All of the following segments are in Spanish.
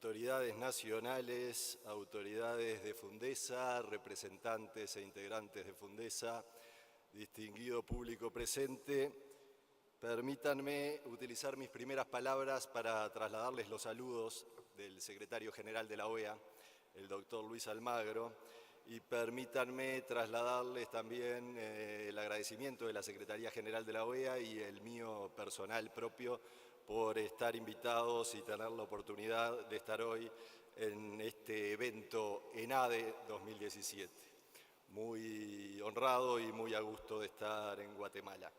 autoridades nacionales, autoridades de Fundesa, representantes e integrantes de Fundesa, distinguido público presente, permítanme utilizar mis primeras palabras para trasladarles los saludos del secretario general de la OEA, el doctor Luis Almagro, y permítanme trasladarles también el agradecimiento de la Secretaría General de la OEA y el mío personal propio por estar invitados y tener la oportunidad de estar hoy en este evento ENADE 2017. Muy honrado y muy a gusto de estar en Guatemala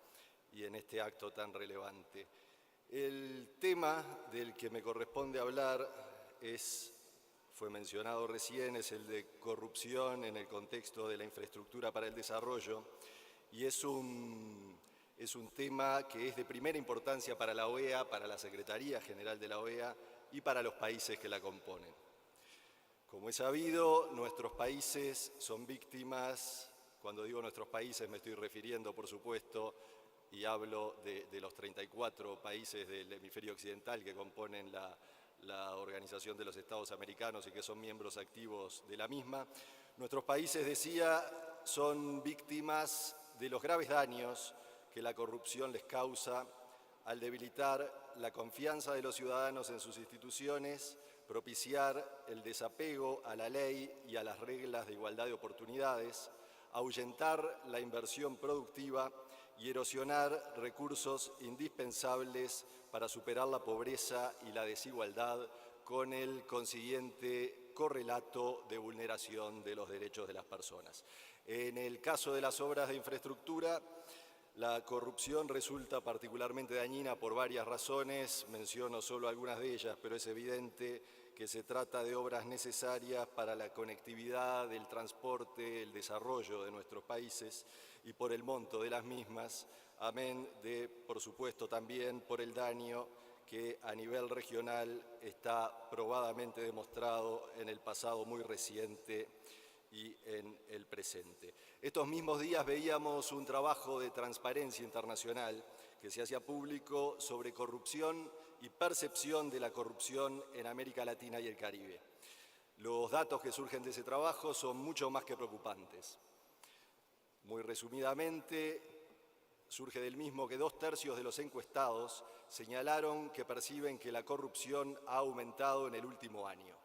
y en este acto tan relevante. El tema del que me corresponde hablar fue mencionado recién, es el de corrupción en el contexto de la infraestructura para el desarrollo y es un tema que es de primera importancia para la OEA, para la Secretaría General de la OEA y para los países que la componen. Como es sabido, nuestros países son víctimas, cuando digo nuestros países me estoy refiriendo, por supuesto, y hablo de los 34 países del hemisferio occidental que componen la Organización de los Estados Americanos y que son miembros activos de la misma. Nuestros países, decía, son víctimas de los graves daños que la corrupción les causa al debilitar la confianza de los ciudadanos en sus instituciones, propiciar el desapego a la ley y a las reglas de igualdad de oportunidades, ahuyentar la inversión productiva y erosionar recursos indispensables para superar la pobreza y la desigualdad con el consiguiente correlato de vulneración de los derechos de las personas. En el caso de las obras de infraestructura, la corrupción resulta particularmente dañina por varias razones, menciono solo algunas de ellas, pero es evidente que se trata de obras necesarias para la conectividad, el transporte, el desarrollo de nuestros países y por el monto de las mismas, amén de, por supuesto, también por el daño que a nivel regional está probadamente demostrado en el pasado muy reciente y en el presente. Estos mismos días veíamos un trabajo de Transparencia Internacional que se hacía público sobre corrupción y percepción de la corrupción en América Latina y el Caribe. Los datos que surgen de ese trabajo son mucho más que preocupantes. Muy resumidamente, surge del mismo que 2/3 de los encuestados señalaron que perciben que la corrupción ha aumentado en el último año.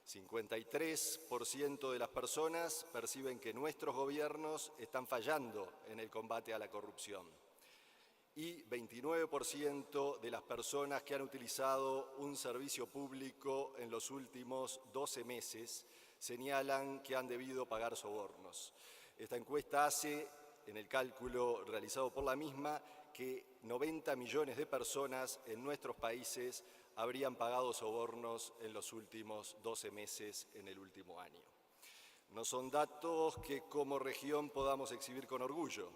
53% de las personas perciben que nuestros gobiernos están fallando en el combate a la corrupción y 29% de las personas que han utilizado un servicio público en los últimos 12 meses señalan que han debido pagar sobornos. Esta encuesta hace, en el cálculo realizado por la misma, que 90 millones de personas en nuestros países habrían pagado sobornos en los últimos 12 meses en el último año. No son datos que como región podamos exhibir con orgullo.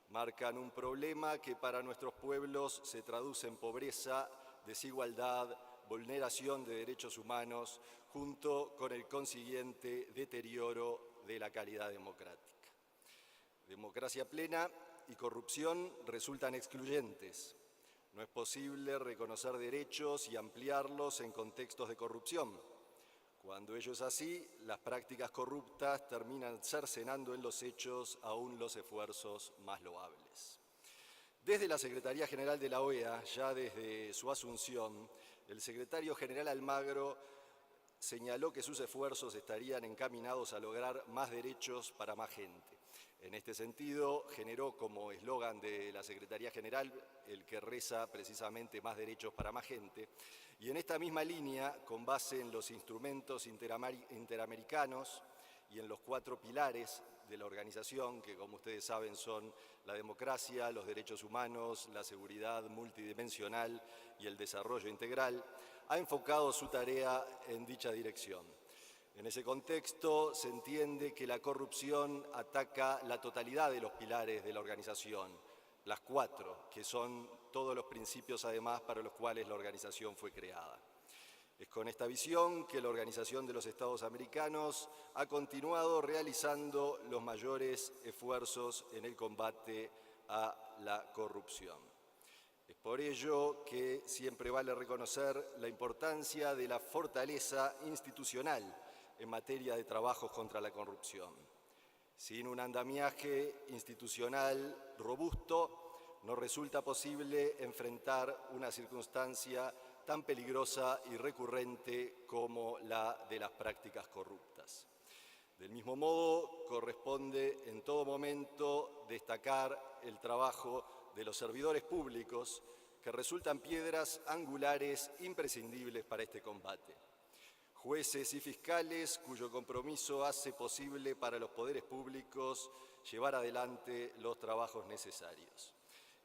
Marcan un problema que para nuestros pueblos se traduce en pobreza, desigualdad, vulneración de derechos humanos, junto con el consiguiente deterioro de la calidad democrática. Democracia plena y corrupción resultan excluyentes. No es posible reconocer derechos y ampliarlos en contextos de corrupción. Cuando ello es así, las prácticas corruptas terminan cercenando en los hechos aún los esfuerzos más loables. Desde la Secretaría General de la OEA, ya desde su asunción, el secretario general Almagro señaló que sus esfuerzos estarían encaminados a lograr más derechos para más gente. En este sentido, generó como eslogan de la Secretaría General el que reza precisamente más derechos para más gente. Y en esta misma línea, con base en los instrumentos interamericanos y en los 4 pilares de la organización, que como ustedes saben son la democracia, los derechos humanos, la seguridad multidimensional y el desarrollo integral, ha enfocado su tarea en dicha dirección. En ese contexto se entiende que la corrupción ataca la totalidad de los pilares de la organización, las 4, que son todos los principios además para los cuales la organización fue creada. Es con esta visión que la Organización de los Estados Americanos ha continuado realizando los mayores esfuerzos en el combate a la corrupción. Es por ello que siempre vale reconocer la importancia de la fortaleza institucional en materia de trabajos contra la corrupción. Sin un andamiaje institucional robusto, no resulta posible enfrentar una circunstancia tan peligrosa y recurrente como la de las prácticas corruptas. Del mismo modo, corresponde en todo momento destacar el trabajo de los servidores públicos, que resultan piedras angulares imprescindibles para este combate. Jueces y fiscales cuyo compromiso hace posible para los poderes públicos llevar adelante los trabajos necesarios.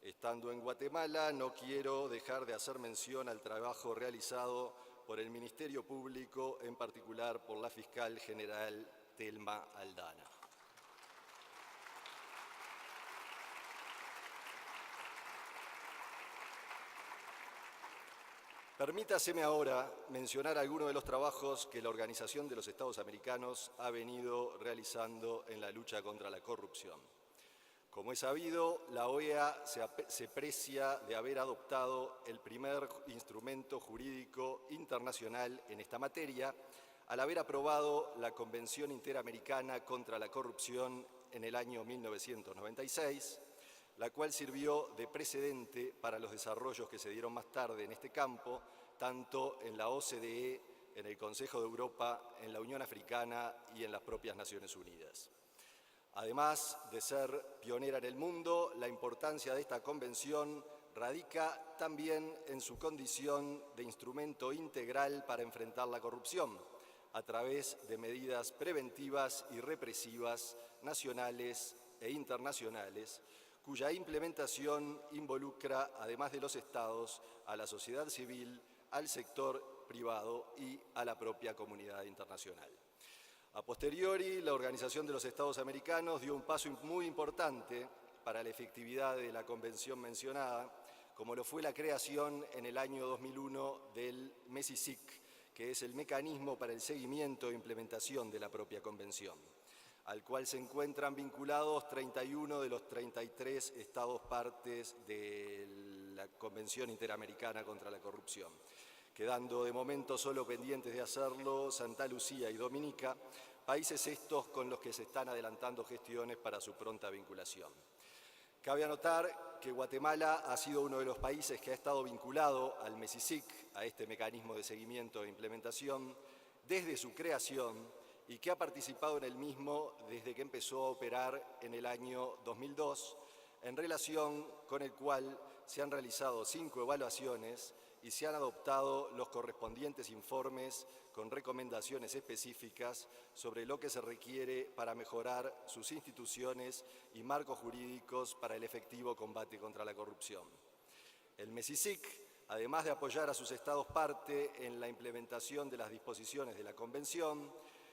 Estando en Guatemala, no quiero dejar de hacer mención al trabajo realizado por el Ministerio Público, en particular por la fiscal general Telma Aldana. Permítaseme ahora mencionar algunos de los trabajos que la Organización de los Estados Americanos ha venido realizando en la lucha contra la corrupción. Como es sabido, la OEA se precia de haber adoptado el primer instrumento jurídico internacional en esta materia, al haber aprobado la Convención Interamericana contra la Corrupción en el año 1996, la cual sirvió de precedente para los desarrollos que se dieron más tarde en este campo, tanto en la OCDE, en el Consejo de Europa, en la Unión Africana y en las propias Naciones Unidas. Además de ser pionera en el mundo, la importancia de esta convención radica también en su condición de instrumento integral para enfrentar la corrupción, a través de medidas preventivas y represivas nacionales e internacionales, cuya implementación involucra, además de los Estados, a la sociedad civil, al sector privado y a la propia comunidad internacional. A posteriori, la Organización de los Estados Americanos dio un paso muy importante para la efectividad de la convención mencionada, como lo fue la creación en el año 2001 del MESICIC, que es el mecanismo para el seguimiento e implementación de la propia convención, al cual se encuentran vinculados 31 de los 33 estados partes de la Convención Interamericana contra la Corrupción, quedando de momento solo pendientes de hacerlo Santa Lucía y Dominica, países estos con los que se están adelantando gestiones para su pronta vinculación. Cabe anotar que Guatemala ha sido uno de los países que ha estado vinculado al MESICIC, a este mecanismo de seguimiento e implementación, desde su creación y que ha participado en el mismo desde que empezó a operar en el año 2002, en relación con el cual se han realizado 5 evaluaciones y se han adoptado los correspondientes informes con recomendaciones específicas sobre lo que se requiere para mejorar sus instituciones y marcos jurídicos para el efectivo combate contra la corrupción. El MESICIC, además de apoyar a sus estados parte en la implementación de las disposiciones de la Convención,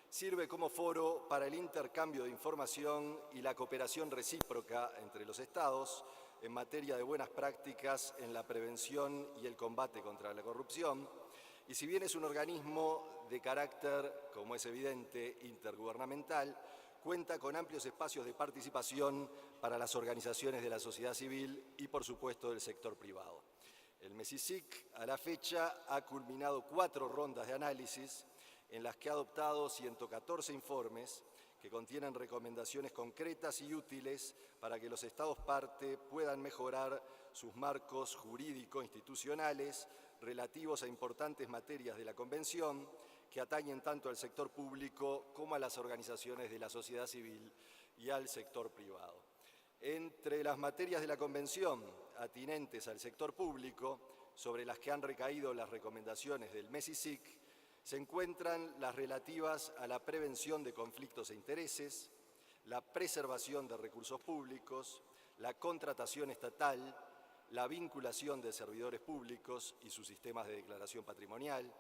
sirve como foro para el intercambio de información y la cooperación recíproca entre los estados en materia de buenas prácticas en la prevención y el combate contra la corrupción, y si bien es un organismo de carácter, como es evidente, intergubernamental, cuenta con amplios espacios de participación para las organizaciones de la sociedad civil y, por supuesto, del sector privado. El MESICIC, a la fecha, ha culminado 4 rondas de análisis en las que ha adoptado 114 informes que contienen recomendaciones concretas y útiles para que los estados parte puedan mejorar sus marcos jurídico-institucionales relativos a importantes materias de la Convención que atañen tanto al sector público como a las organizaciones de la sociedad civil y al sector privado. Entre las materias de la Convención atinentes al sector público, sobre las que han recaído las recomendaciones del MESICIC, se encuentran las relativas a la prevención de conflictos e intereses, la preservación de recursos públicos, la contratación estatal, la vinculación de servidores públicos y sus sistemas de declaración patrimonial,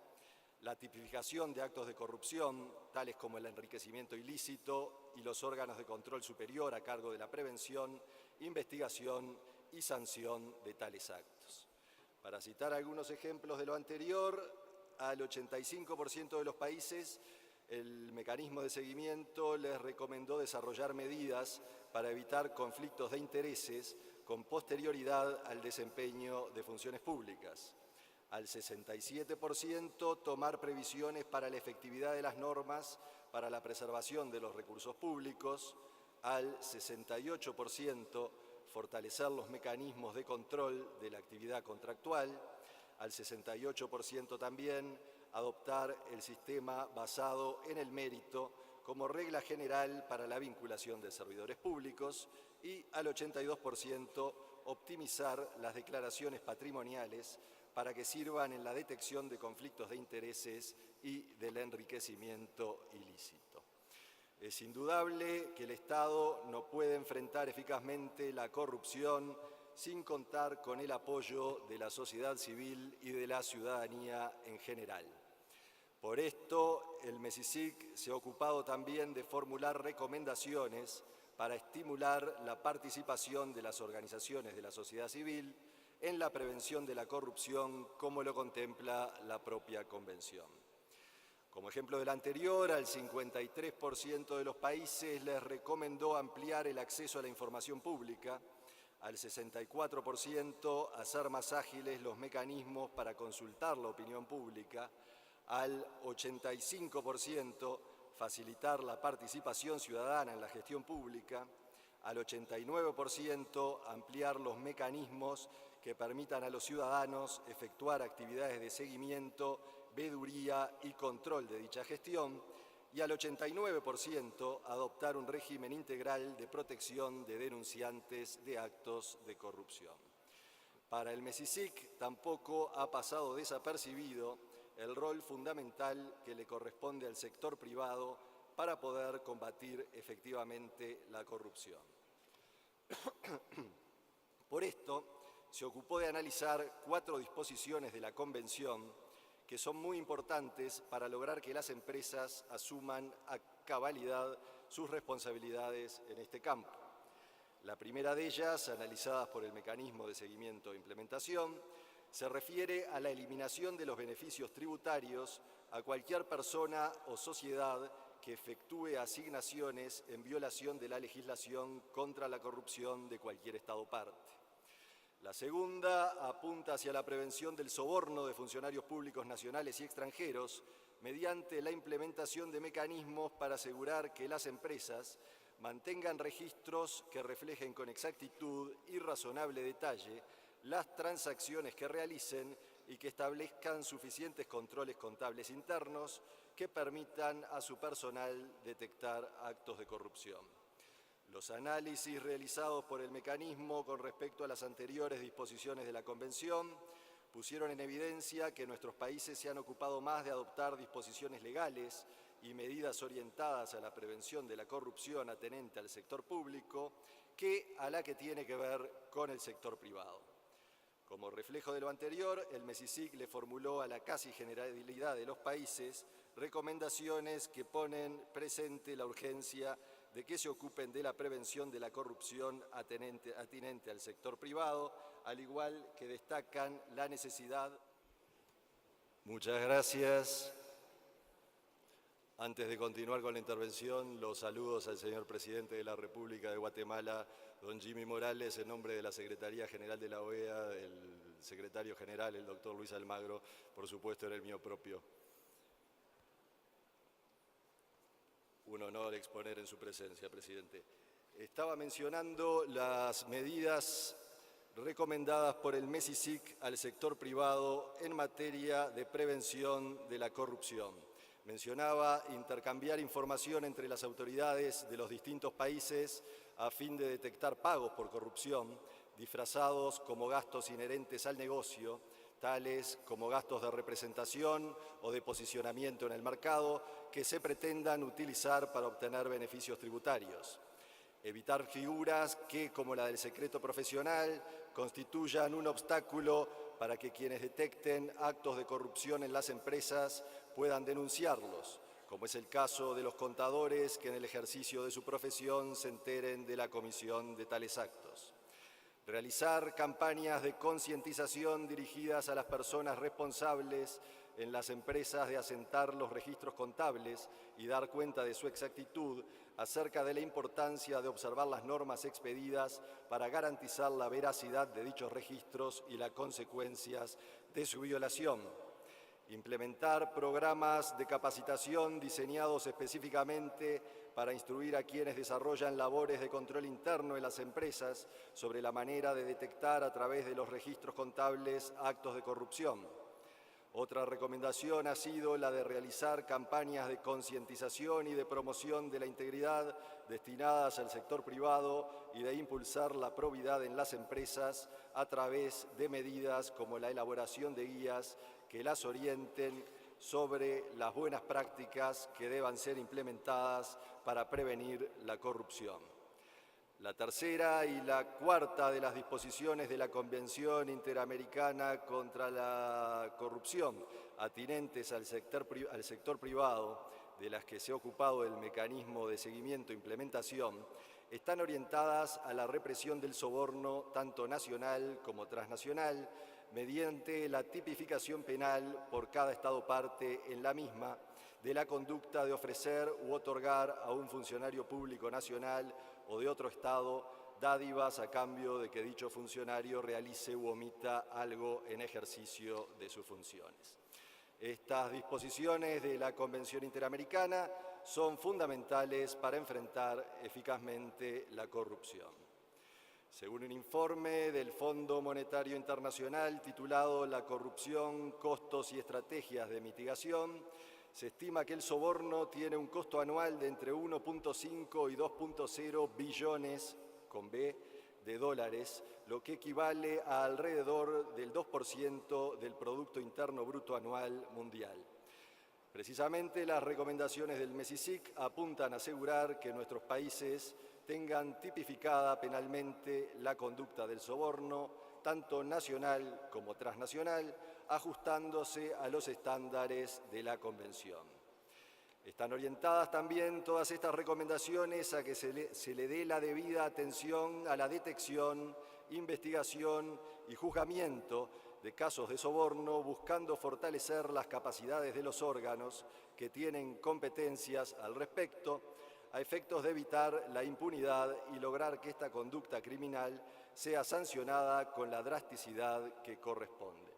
la tipificación de actos de corrupción, tales como el enriquecimiento ilícito y los órganos de control superior a cargo de la prevención, investigación y sanción de tales actos. Para citar algunos ejemplos de lo anterior, al 85% de los países el mecanismo de seguimiento les recomendó desarrollar medidas para evitar conflictos de intereses con posterioridad al desempeño de funciones públicas. Al 67% tomar previsiones para la efectividad de las normas para la preservación de los recursos públicos, al 68% fortalecer los mecanismos de control de la actividad contractual, al 68% también adoptar el sistema basado en el mérito como regla general para la vinculación de servidores públicos y al 82% optimizar las declaraciones patrimoniales para que sirvan en la detección de conflictos de intereses y del enriquecimiento ilícito. Es indudable que el Estado no puede enfrentar eficazmente la corrupción sin contar con el apoyo de la sociedad civil y de la ciudadanía en general. Por esto, el MESICIC se ha ocupado también de formular recomendaciones para estimular la participación de las organizaciones de la sociedad civil en la prevención de la corrupción, como lo contempla la propia Convención. Como ejemplo del anterior, al 53% de los países les recomendó ampliar el acceso a la información pública, al 64% hacer más ágiles los mecanismos para consultar la opinión pública, al 85% facilitar la participación ciudadana en la gestión pública, al 89% ampliar los mecanismos que permitan a los ciudadanos efectuar actividades de seguimiento, veeduría y control de dicha gestión, y al 89% adoptar un régimen integral de protección de denunciantes de actos de corrupción. Para el MESICIC tampoco ha pasado desapercibido el rol fundamental que le corresponde al sector privado para poder combatir efectivamente la corrupción. Por esto, se ocupó de analizar 4 disposiciones de la Convención que son muy importantes para lograr que las empresas asuman a cabalidad sus responsabilidades en este campo. La primera de ellas, analizadas por el mecanismo de seguimiento e implementación, se refiere a la eliminación de los beneficios tributarios a cualquier persona o sociedad que efectúe asignaciones en violación de la legislación contra la corrupción de cualquier Estado parte. La segunda apunta hacia la prevención del soborno de funcionarios públicos nacionales y extranjeros mediante la implementación de mecanismos para asegurar que las empresas mantengan registros que reflejen con exactitud y razonable detalle las transacciones que realicen y que establezcan suficientes controles contables internos que permitan a su personal detectar actos de corrupción. Los análisis realizados por el mecanismo con respecto a las anteriores disposiciones de la Convención pusieron en evidencia que nuestros países se han ocupado más de adoptar disposiciones legales y medidas orientadas a la prevención de la corrupción atenente al sector público que a la que tiene que ver con el sector privado. Como reflejo de lo anterior, el MESICIC le formuló a la casi generalidad de los países recomendaciones que ponen presente la urgencia de que se ocupen de la prevención de la corrupción atinente al sector privado, al igual que destacan la necesidad. Muchas gracias. Antes de continuar con la intervención, los saludos al señor Presidente de la República de Guatemala, don Jimmy Morales, en nombre de la Secretaría General de la OEA, el Secretario General, el doctor Luis Almagro, por supuesto en el mío propio. Un honor exponer en su presencia, Presidente. Estaba mencionando las medidas recomendadas por el MESICIC al sector privado en materia de prevención de la corrupción. Mencionaba intercambiar información entre las autoridades de los distintos países a fin de detectar pagos por corrupción, disfrazados como gastos inherentes al negocio, tales como gastos de representación o de posicionamiento en el mercado que se pretendan utilizar para obtener beneficios tributarios. Evitar figuras que, como la del secreto profesional, constituyan un obstáculo para que quienes detecten actos de corrupción en las empresas puedan denunciarlos, como es el caso de los contadores que en el ejercicio de su profesión se enteren de la comisión de tales actos. Realizar campañas de concientización dirigidas a las personas responsables en las empresas de asentar los registros contables y dar cuenta de su exactitud acerca de la importancia de observar las normas expedidas para garantizar la veracidad de dichos registros y las consecuencias de su violación. Implementar programas de capacitación diseñados específicamente para instruir a quienes desarrollan labores de control interno en las empresas sobre la manera de detectar a través de los registros contables actos de corrupción. Otra recomendación ha sido la de realizar campañas de concientización y de promoción de la integridad destinadas al sector privado y de impulsar la probidad en las empresas a través de medidas como la elaboración de guías que las orienten sobre las buenas prácticas que deban ser implementadas para prevenir la corrupción. La tercera y la cuarta de las disposiciones de la Convención Interamericana contra la Corrupción, atinentes al sector privado, de las que se ha ocupado el mecanismo de seguimiento e implementación, están orientadas a la represión del soborno tanto nacional como transnacional, mediante la tipificación penal por cada Estado parte en la misma de la conducta de ofrecer u otorgar a un funcionario público nacional o de otro Estado dádivas a cambio de que dicho funcionario realice u omita algo en ejercicio de sus funciones. Estas disposiciones de la Convención Interamericana son fundamentales para enfrentar eficazmente la corrupción. Según un informe del Fondo Monetario Internacional titulado La corrupción, costos y estrategias de mitigación, se estima que el soborno tiene un costo anual de entre 1.5 y 2.0 billones con B de dólares, lo que equivale a alrededor del 2% del Producto Interno Bruto Anual mundial. Precisamente las recomendaciones del MESICIC apuntan a asegurar que nuestros países tengan tipificada penalmente la conducta del soborno, tanto nacional como transnacional, ajustándose a los estándares de la Convención. Están orientadas también todas estas recomendaciones a que se le dé la debida atención a la detección, investigación y juzgamiento de casos de soborno, buscando fortalecer las capacidades de los órganos que tienen competencias al respecto, a efectos de evitar la impunidad y lograr que esta conducta criminal sea sancionada con la drasticidad que corresponde.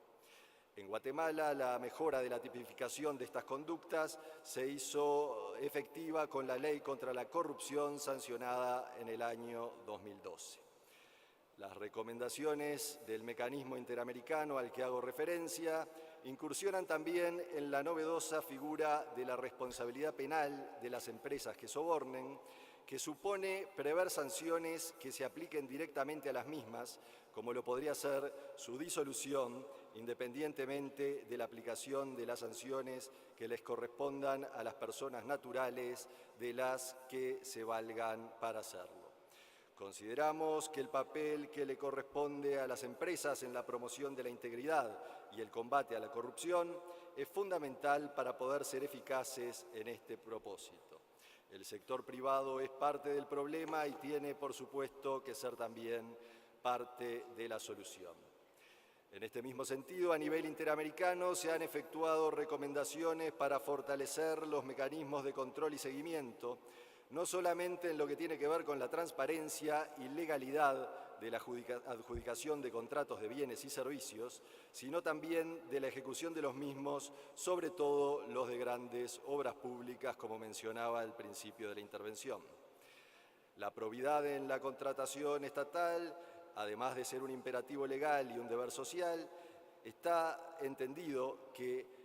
En Guatemala, la mejora de la tipificación de estas conductas se hizo efectiva con la Ley contra la Corrupción sancionada en el año 2012. Las recomendaciones del mecanismo interamericano al que hago referencia incursionan también en la novedosa figura de la responsabilidad penal de las empresas que sobornen, que supone prever sanciones que se apliquen directamente a las mismas, como lo podría ser su disolución, independientemente de la aplicación de las sanciones que les correspondan a las personas naturales de las que se valgan para hacerlo. Consideramos que el papel que le corresponde a las empresas en la promoción de la integridad y el combate a la corrupción es fundamental para poder ser eficaces en este propósito. El sector privado es parte del problema y tiene, por supuesto, que ser también parte de la solución. En este mismo sentido, a nivel interamericano se han efectuado recomendaciones para fortalecer los mecanismos de control y seguimiento, no solamente en lo que tiene que ver con la transparencia y legalidad de la adjudicación de contratos de bienes y servicios, sino también de la ejecución de los mismos, sobre todo los de grandes obras públicas, como mencionaba al principio de la intervención. La probidad en la contratación estatal, además de ser un imperativo legal y un deber social, está entendido que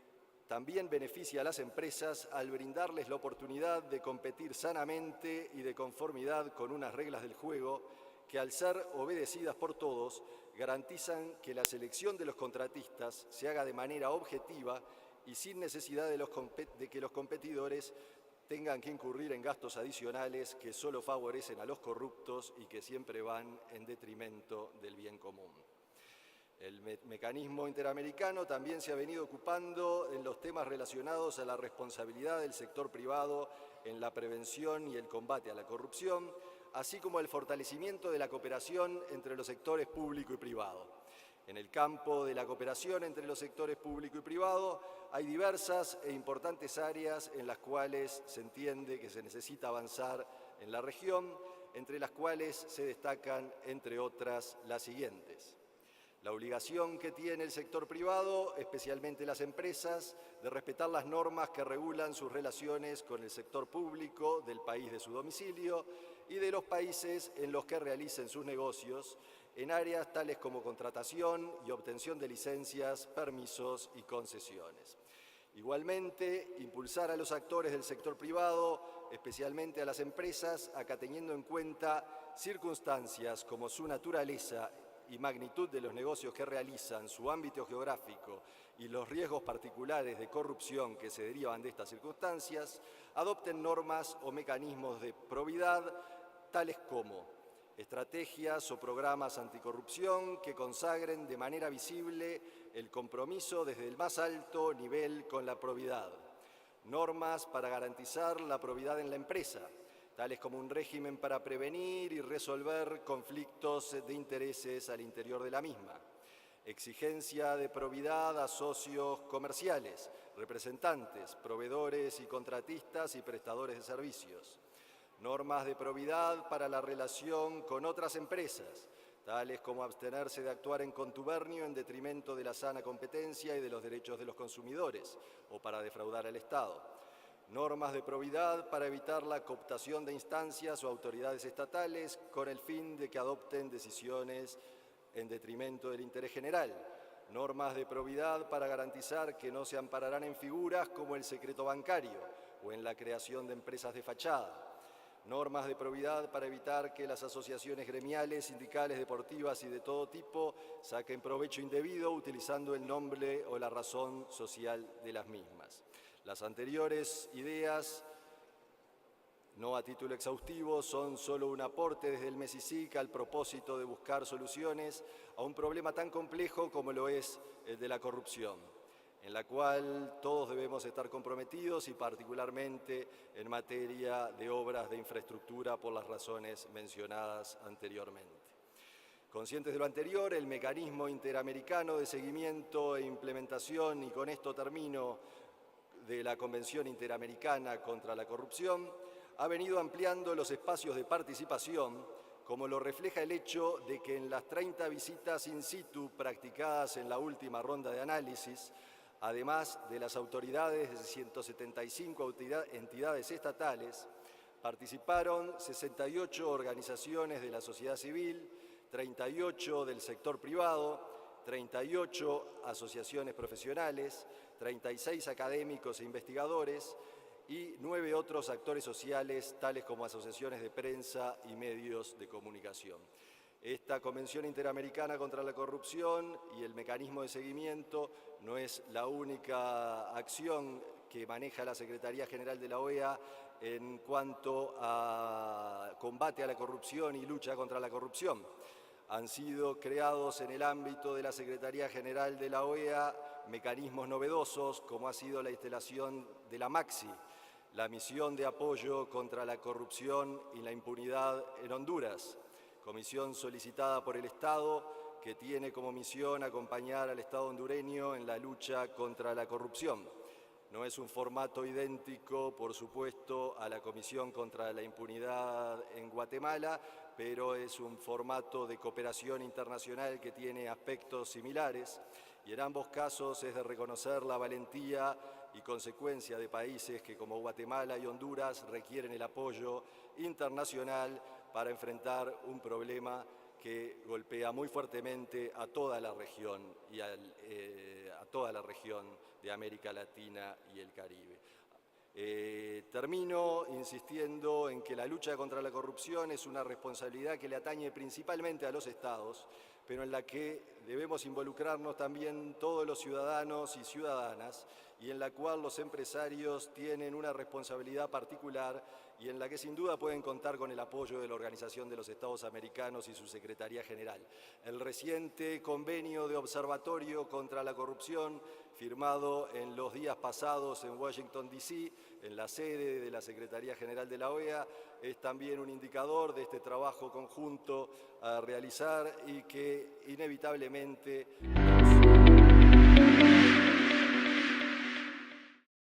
también beneficia a las empresas al brindarles la oportunidad de competir sanamente y de conformidad con unas reglas del juego que, al ser obedecidas por todos, garantizan que la selección de los contratistas se haga de manera objetiva y sin necesidad de que los competidores tengan que incurrir en gastos adicionales que solo favorecen a los corruptos y que siempre van en detrimento del bien común. El mecanismo interamericano también se ha venido ocupando en los temas relacionados a la responsabilidad del sector privado en la prevención y el combate a la corrupción, así como el fortalecimiento de la cooperación entre los sectores público y privado. En el campo de la cooperación entre los sectores público y privado hay diversas e importantes áreas en las cuales se entiende que se necesita avanzar en la región, entre las cuales se destacan, entre otras, las siguientes. La obligación que tiene el sector privado, especialmente las empresas, de respetar las normas que regulan sus relaciones con el sector público del país de su domicilio y de los países en los que realicen sus negocios, en áreas tales como contratación y obtención de licencias, permisos y concesiones. Igualmente, impulsar a los actores del sector privado, especialmente a las empresas, acá teniendo en cuenta circunstancias como su naturaleza y magnitud de los negocios que realizan, su ámbito geográfico y los riesgos particulares de corrupción que se derivan de estas circunstancias, adopten normas o mecanismos de probidad tales como estrategias o programas anticorrupción que consagren de manera visible el compromiso desde el más alto nivel con la probidad, normas para garantizar la probidad en la empresa, tales como un régimen para prevenir y resolver conflictos de intereses al interior de la misma, exigencia de probidad a socios comerciales, representantes, proveedores y contratistas y prestadores de servicios, normas de probidad para la relación con otras empresas, tales como abstenerse de actuar en contubernio en detrimento de la sana competencia y de los derechos de los consumidores o para defraudar al Estado. Normas de probidad para evitar la cooptación de instancias o autoridades estatales con el fin de que adopten decisiones en detrimento del interés general. Normas de probidad para garantizar que no se ampararán en figuras como el secreto bancario o en la creación de empresas de fachada. Normas de probidad para evitar que las asociaciones gremiales, sindicales, deportivas y de todo tipo saquen provecho indebido utilizando el nombre o la razón social de las mismas. Las anteriores ideas, no a título exhaustivo, son solo un aporte desde el MESICIC al propósito de buscar soluciones a un problema tan complejo como lo es el de la corrupción, en la cual todos debemos estar comprometidos y particularmente en materia de obras de infraestructura por las razones mencionadas anteriormente. Conscientes de lo anterior, el mecanismo interamericano de seguimiento e implementación, y con esto termino, de la Convención Interamericana contra la Corrupción, ha venido ampliando los espacios de participación, como lo refleja el hecho de que en las 30 visitas in situ practicadas en la última ronda de análisis, además de las autoridades de 175 entidades estatales, participaron 68 organizaciones de la sociedad civil, 38 del sector privado, 38 asociaciones profesionales, 36 académicos e investigadores y 9 otros actores sociales, tales como asociaciones de prensa y medios de comunicación. Esta Convención Interamericana contra la Corrupción y el mecanismo de seguimiento no es la única acción que maneja la Secretaría General de la OEA en cuanto a combate a la corrupción y lucha contra la corrupción. Han sido creados en el ámbito de la Secretaría General de la OEA mecanismos novedosos, como ha sido la instalación de la MAXI, la Misión de Apoyo contra la Corrupción y la Impunidad en Honduras, comisión solicitada por el Estado que tiene como misión acompañar al Estado hondureño en la lucha contra la corrupción. No es un formato idéntico, por supuesto, a la Comisión contra la Impunidad en Guatemala, pero es un formato de cooperación internacional que tiene aspectos similares y en ambos casos es de reconocer la valentía y consecuencia de países que como Guatemala y Honduras requieren el apoyo internacional para enfrentar un problema que golpea muy fuertemente a toda la región y a toda la región de América Latina y el Caribe. Termino insistiendo en que la lucha contra la corrupción es una responsabilidad que le atañe principalmente a los Estados, pero en la que debemos involucrarnos también todos los ciudadanos y ciudadanas, y en la cual los empresarios tienen una responsabilidad particular y en la que sin duda pueden contar con el apoyo de la Organización de los Estados Americanos y su Secretaría General. El reciente convenio de observatorio contra la corrupción, firmado en los días pasados en Washington, D.C., en la sede de la Secretaría General de la OEA, es también un indicador de este trabajo conjunto a realizar y que inevitablemente